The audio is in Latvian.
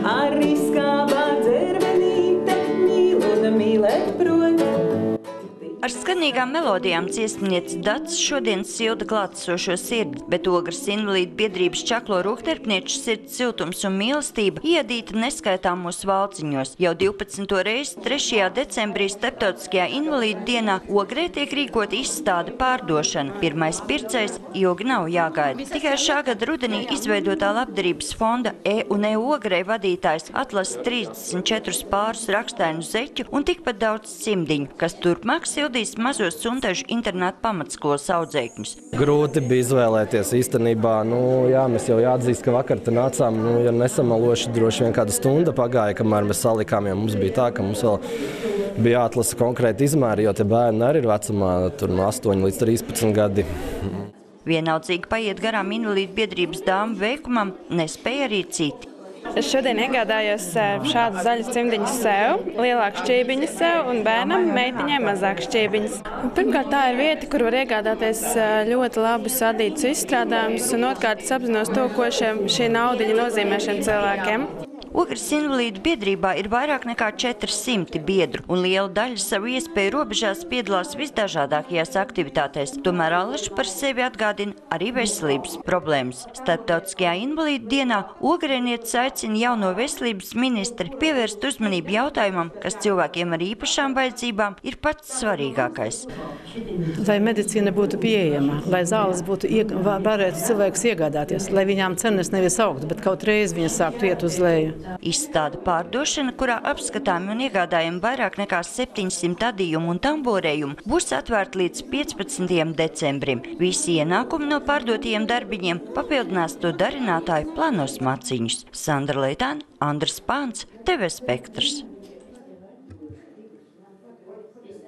arī skābā dzervenīte mīl un mīlēt prot. Ar skanīgām melodijām dziesmniece Dats šodien silda klātesošo sirdi, bet Ogres invalīdu biedrības čaklo rokdarbnieču sirds siltums un mīlestība iedīta neskaitāmos valciņos. Jau 12. reizi 3. decembrī Starptautiskajā invalīdu dienā Ogrē tiek rīkota izstāde pārdošana. Pirmais pircējs ilgi nav jāgaida. Tikai šā gada rudenī izveidotā labdarības fonda E&E Ogrē vadītājs atlasa 34 pārus rakstainu zeķu un tikpat daudz cimdiņu, kas turpmāk sildīs mazos Suntažu internātu pamatskolas audzēkņus. Grūti bija izvēlēties īstenībā. Mēs jau jāatzīst, ka vakar te nācām, ja nesamaloši, droši vien kāda stunda pagāja, kamēr mēs salikām, jo mums bija tā, ka mums vēl bija jāatlasa konkrēti izmēri, jo te bērni arī ir vecumā no 8 līdz 13 gadi. Vienaldzīgi paiet garām invalīdu biedrības dāmu veikumam, nespēja arī citi. Es šodien iegādājos šādas zaļas cimdiņas sev, lielākas šķībiņas sev un bērnam, meitiņai mazākas šķībiņas. Pirmkārt, tā ir vieta, kur var iegādāties ļoti labu sadītus izstrādājumus, un otrkārt es apzinos to, ko šī naudiņa nozīmē šiem cilvēkiem. Ogres invalīdu biedrībā ir vairāk nekā 400 biedru, un liela daļa savu iespēju robežās piedalās visdažādākajās aktivitātēs. Tomēr allaši par sevi atgādina arī veselības problēmas. Starptautiskajā invalīdu dienā ogrēnietis aicina jauno veselības ministri pievērst uzmanību jautājumam, kas cilvēkiem ar īpašām vajadzībām ir pats svarīgākais. Lai medicīna būtu pieejama, lai zāles varētu cilvēks iegādāties, lai viņām cenas nevis augtu, bet kaut reiz viņas sāktu iet uz leju. Izstāde pārdošana, kurā apskatāmi un iegādājami vairāk nekā 700 adījumu un tamborējumu, būs atvērta līdz 15. decembrim. Visi ienākumi no pārdotajiem darbiņiem papildinās to darinātāju plānos maciņus. Sandra Leitāne, Andris Pāns, TV Spektrs.